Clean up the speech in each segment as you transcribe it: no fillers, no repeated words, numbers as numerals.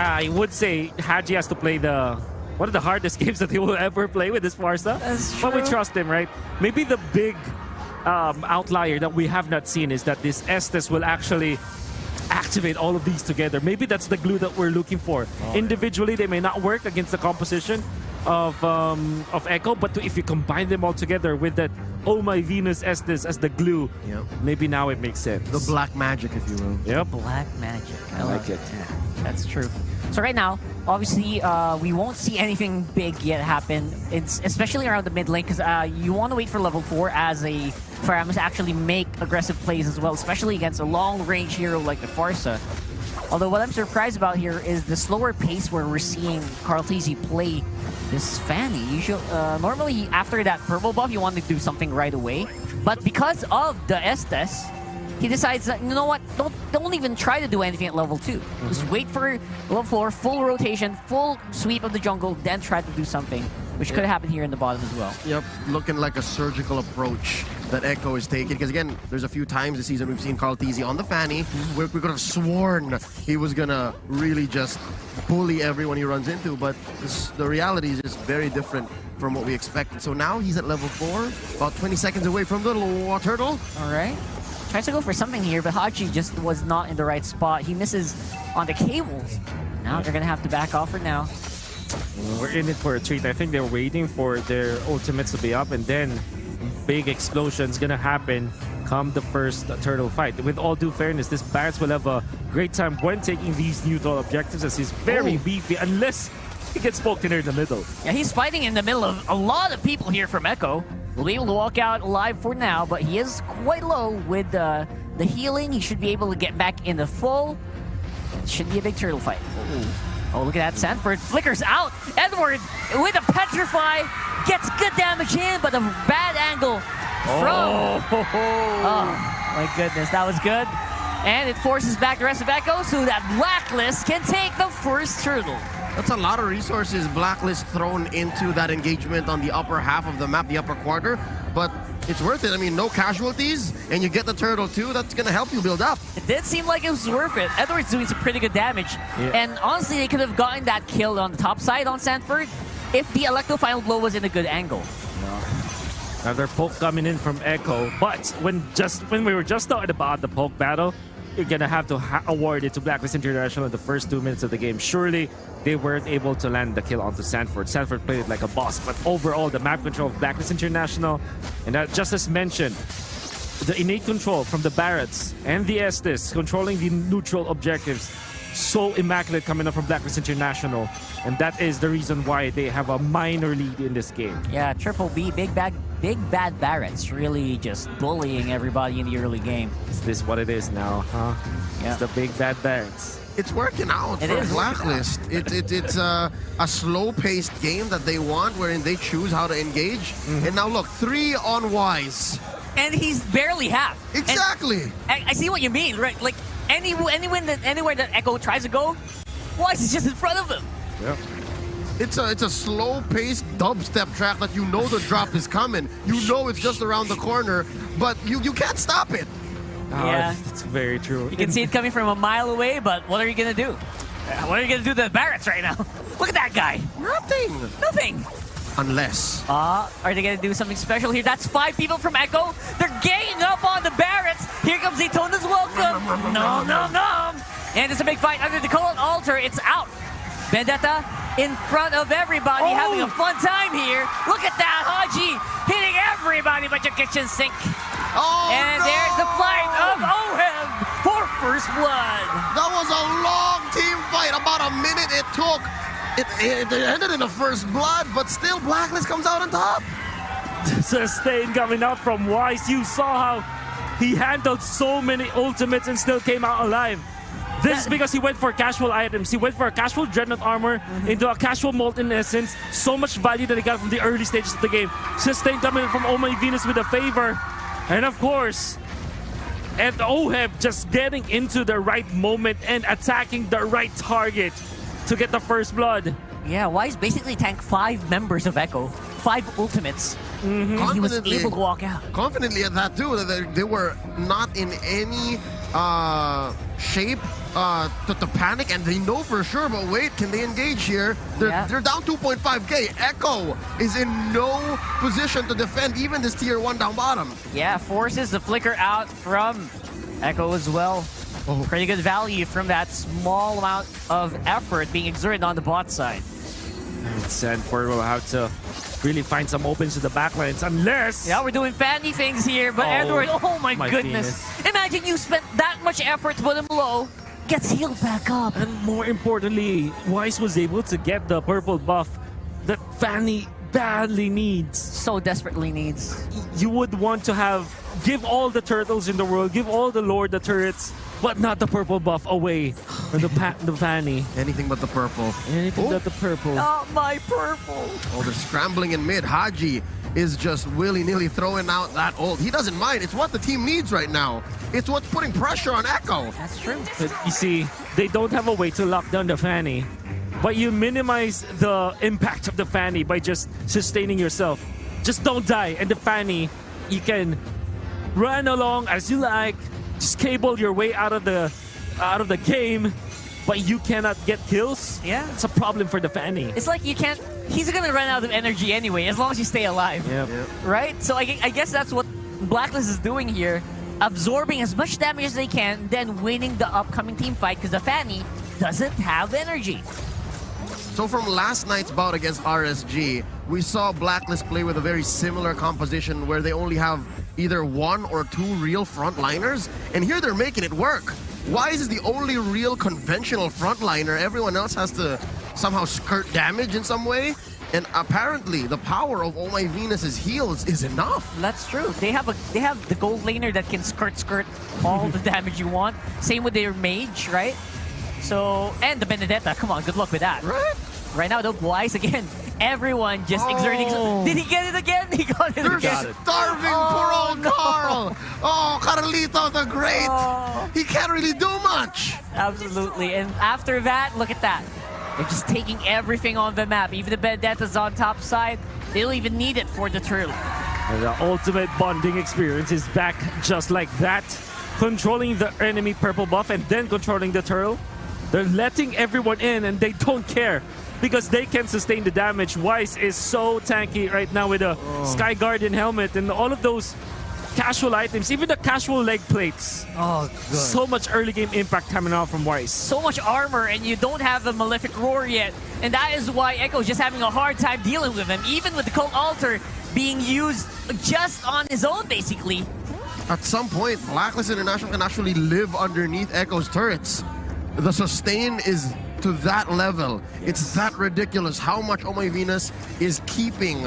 I would say Haji has to play one of the hardest games that he will ever play with this Farsa. But we trust him, right? Maybe the big outlier that we have not seen is that this S10 will actually activate all of these together. Maybe that's the glue that we're looking for. Individually, they may not work against the composition of Echo, but if you combine them all together with that Oh My Venus S10 as the glue, maybe now it makes sense. The black magic, if you will. Yep. Black magic. I like it. Yeah, that's true. So right now, obviously, we won't see anything big yet happen. It's especially around the mid lane because you want to wait for level 4 as a Faramus to actually make aggressive plays as well, especially against a long-range hero like the Farsa. Although what I'm surprised about here is the slower pace where we're seeing Carltese play this Fanny. Normally, after that purple buff, you want to do something right away. But because of the S10, he decides that, you know what, don't even try to do anything at level 2. Just wait for level 4, full rotation, full sweep of the jungle, then try to do something, which could happen here in the bottom as well. Yep, looking like a surgical approach that Echo is taking. Because again, there's a few times this season we've seen Carltese on the Fanny where we could have sworn he was gonna really just bully everyone he runs into, but the reality is just very different from what we expected. So now he's at level 4, about 20 seconds away from the little turtle. All right. Tries to go for something here, but Haji just was not in the right spot. He misses on the cables. Now they're going to have to back off for now. We're in it for a treat. I think they're waiting for their ultimates to be up, and then big explosion's going to happen come the first turtle fight. With all due fairness, this Barretts will have a great time when taking these neutral objectives as he's very beefy, unless he gets poked in there in the middle. Yeah, he's fighting in the middle of a lot of people here from Echo. Will be able to walk out alive for now, but he is quite low with the healing. He should be able to get back in the full. It should be a big turtle fight. Oh, look at that. Sanford flickers out. Edward with a petrify gets good damage in, but a bad angle from... Oh, my goodness. That was good. And it forces back the rest of Echo so that Blacklist can take the first turtle. That's a lot of resources Blacklist thrown into that engagement on the upper half of the map, the upper quarter, but it's worth it. I mean, no casualties, and you get the turtle too. That's going to help you build up. It did seem like it was worth it. Edward's doing some pretty good damage, and honestly, they could have gotten that kill on the top side on Sanford if the Electro Final Blow was in a good angle. Another poke coming in from Echo, but when we were just talking about the poke battle, you're going to have to award it to Blacklist International in the first 2 minutes of the game. Surely, they weren't able to land the kill onto Sanford. Sanford played it like a boss, but overall, the map control of Blacklist International, and just as mentioned, the innate control from the Barretts and the S10 controlling the neutral objectives, so immaculate coming up from Blacklist International, and that is the reason why they have a minor lead in this game. Yeah, Triple B, big bad Barretts, really just bullying everybody in the early game. Is this what it is now, huh? Yeah. It's the big bad Barretts. It's working out for Blacklist. It's a slow-paced game that they want, wherein they choose how to engage. And now look, 3 on Wise. And he's barely half. Exactly. I see what you mean, right? Like anywhere that Echo tries to go, Wise is just in front of him. Yep. It's a slow-paced dubstep track that you know the drop is coming. You know it's just around the corner, but you can't stop it. Yeah, that's very true. You can see it coming from a mile away, but what are you gonna do? What are you gonna do to the Barretts right now? Look at that guy. Nothing. Unless. Are they gonna do something special here? That's 5 people from Echo. They're ganging up on the Barretts. Here comes Daytona's welcome. No. And it's a big fight under the Colon Altar. It's out. Vendetta in front of everybody, having a fun time here. Look at that, Haji hitting everybody but your kitchen sink. And there's the flight of Oheb for first blood. That was a long team fight. About a minute it took. It ended in the first blood, but still Blacklist comes out on top. Sustain coming out from Wise. You saw how he handled so many ultimates and still came out alive. This is because he went for casual items. He went for a casual Dreadnought armor into a casual Molten Essence. So much value that he got from the early stages of the game. Sustain coming in from Oh My Venus with a favor. And of course, and Oheb just getting into the right moment and attacking the right target to get the first blood. Yeah, Wise basically tanked 5 members of Echo, 5 ultimates. And he was able to walk out. Confidently at that too. They were not in any shape to panic, and they know for sure, but wait, can they engage here? They're down 2.5k. Echo is in no position to defend even this tier 1 down bottom. Yeah, forces the flicker out from Echo as well. Pretty good value from that small amount of effort being exerted on the bot side. Sanford will have to really find some opens to the backlines, unless... Yeah, we're doing fancy things here, but Edward, oh my goodness. Imagine you spent that much effort to put him low, gets healed back up. And more importantly, Wise was able to get the purple buff that Fanny badly needs. So desperately needs. You would want to give all the turtles in the world, give all the Lord the turrets, but not the purple buff away from the Fanny. Anything but the purple. Anything but the purple. Not my purple. Oh, they're scrambling in mid. Haji is just willy-nilly throwing out that ult. He doesn't mind. It's what the team needs right now. It's what's putting pressure on Echo. That's true. But you see, they don't have a way to lock down the Fanny. But you minimize the impact of the Fanny by just sustaining yourself. Just don't die. And the Fanny, you can run along as you like. Just cable your way out of the game, but you cannot get kills. Yeah. It's a problem for the Fanny. It's like you can't... He's gonna run out of energy anyway, as long as you stay alive. Yep. Right? So I guess that's what Blacklist is doing here. Absorbing as much damage as they can, then winning the upcoming team fight, because the Fanny doesn't have energy. So from last night's bout against RSG, we saw Blacklist play with a very similar composition where they only have either 1 or 2 real frontliners, and here they're making it work. Wise is the only real conventional frontliner. Everyone else has to somehow skirt damage in some way, and apparently the power of Oh My Venus's heals is enough. That's true. They have the gold laner that can skirt all the damage you want. Same with their mage, right? So, and the Benedetta. Come on, good luck with that. Right? Right now, though, Wise again. Everyone just exerting. Did he get it again? He got it again. Starving poor old Carl. Oh, Carlito the Great. He can't really do much. Absolutely. And after that, look at that. They're just taking everything on the map. Even the Bendetta's on top side. They don't even need it for the turtle. And the ultimate bonding experience is back just like that. Controlling the enemy purple buff and then controlling the turtle. They're letting everyone in and they don't care, because they can sustain the damage. Wise is so tanky right now with a Sky Guardian helmet and all of those casual items, even the casual leg plates. Oh, good. So much early game impact coming out from Wise. So much armor, and you don't have the Malefic Roar yet. And that is why Echo's just having a hard time dealing with him, even with the Cult Altar being used just on his own, basically. At some point, Blacklist International can actually live underneath Echo's turrets. The sustain is to that level. It's that ridiculous how much Oh My Venus is keeping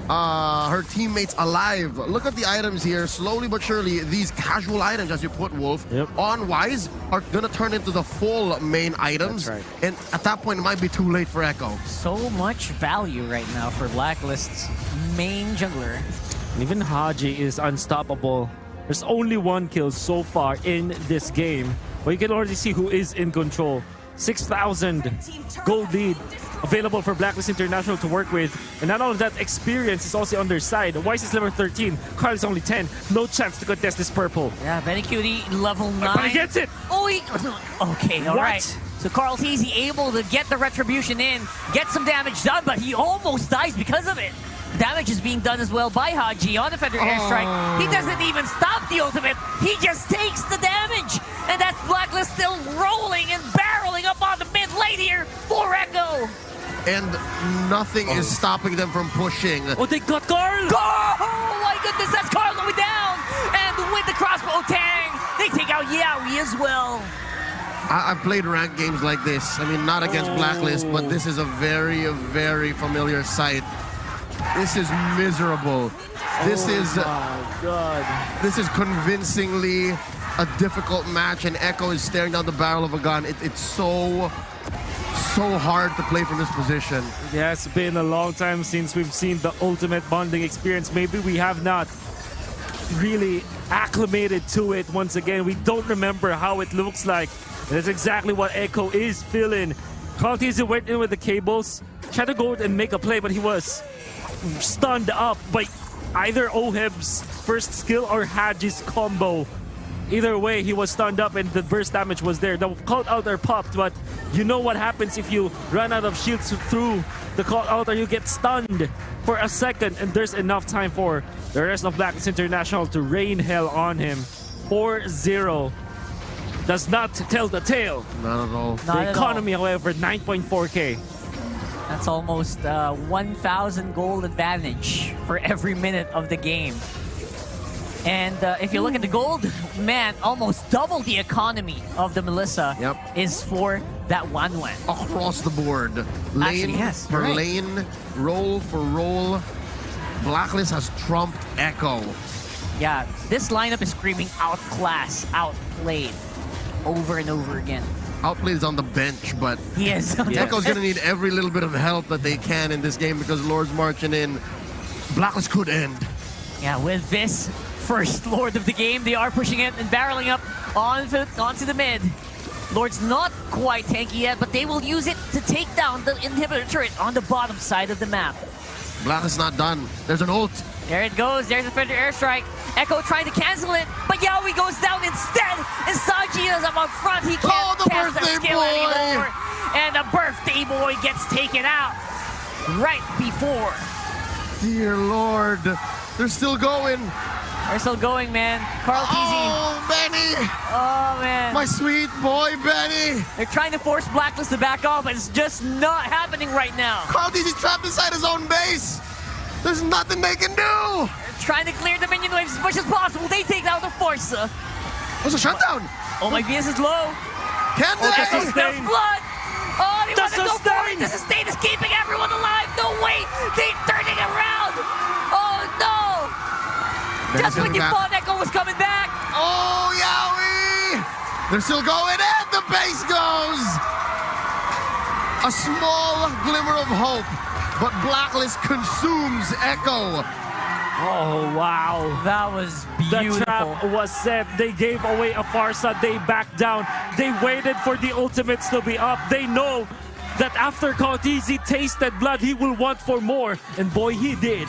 her teammates alive. Look at the items here. Slowly but surely, these casual items, as you put, Wolf, on Wise are gonna turn into the full main items. That's right. And at that point, it might be too late for Echo. So much value right now for Blacklist's main jungler. And even Haji is unstoppable. There's only 1 kill so far in this game, but you can already see who is in control. 6,000 gold lead available for Blacklist International to work with. And not only that, experience is also on their side. Wise is level 13, Carl is only 10. No chance to contest this purple. Yeah, Benny Cutie level 9. But he gets it! Oh, okay, all right. So Carl Teasy able to get the retribution in, get some damage done, but he almost dies because of it. Damage is being done as well by Haji on Defender Airstrike. He doesn't even stop the ultimate. He just takes the damage. And that's Blacklist still rolling and barreling up on the mid lane here for Echo. And nothing is stopping them from pushing. Oh, they got Carl! Oh my goodness, that's Carl going down. And with the crossbow tang, they take out Yaoi as well. I've played ranked games like this. I mean, not against Blacklist, but this is a very, very familiar sight. This is miserable. This this is convincingly a difficult match, and Echo is staring down the barrel of a gun. It's so hard to play from this position. Yeah, it's been a long time since we've seen the ultimate bonding experience. Maybe we have not really acclimated to it once again. We don't remember how it looks like. That's exactly what Echo is feeling. Kaltizi went in with the cables, tried to go and make a play, but he was stunned up by either Oheb's first skill or Haji's combo. Either way, he was stunned up and the burst damage was there. The cult altar popped, but you know what happens if you run out of shields through the cult altar. You get stunned for a second, and there's enough time for the rest of Blacklist International to rain hell on him. 4-0 does not tell the tale. Not at all. Not The at economy, however, 9.4k. That's almost 1,000 gold advantage for every minute of the game. And if you look at the gold, man, almost double the economy of the Melissa is for that 1-1. Across the board. Lane Actually, yes, for you're right. lane, roll for roll. Blacklist has trumped Echo. Yeah, this lineup is screaming outclass, outplayed over and over again. Outplayed is on the bench, but He is. Echo's going to need every little bit of help that they can in this game because Lord's marching in. Blacklist could end. Yeah, with this first Lord of the game, they are pushing it and barreling up onto the mid. Lord's not quite tanky yet, but they will use it to take down the inhibitor turret on the bottom side of the map. Blacklist not done. There's an ult. There it goes. There's a Fender airstrike. Echo trying to cancel it, but Yaoi goes down instead. And Sanji is up front. He can't the cast that birthday skill boy! anymore. And the birthday boy gets taken out right before. Dear Lord. They're still going. They're still going, man. Carl TZ. Oh, Benny. Oh, man. My sweet boy, Benny. They're trying to force Blacklist to back off, but it's just not happening right now. Carl is trapped inside his own base. There's nothing they can do. They're trying to clear the minion waves as much as possible. They take out the Forza. There's a shutdown. Oh, my VS is low. Can they? Echo sustain. smells blood. Oh, they The want to go for sustain. it. The sustain is keeping everyone alive. No, wait. They're turning around. Oh, no. Just when you thought Echo was coming back. Oh, Yowie! They're still going, and the base goes! A small glimmer of hope, but Blacklist consumes Echo. Oh, wow. That was The beautiful. trap was set. They gave away a Farsa. They backed down. They waited for the ultimates to be up. They know that after Kautizi tasted blood, he will want for more. And boy, he did.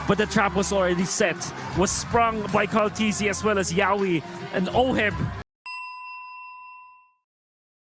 But the trap was already set. Was sprung by Kautizi as well as Yaoi and Oheb.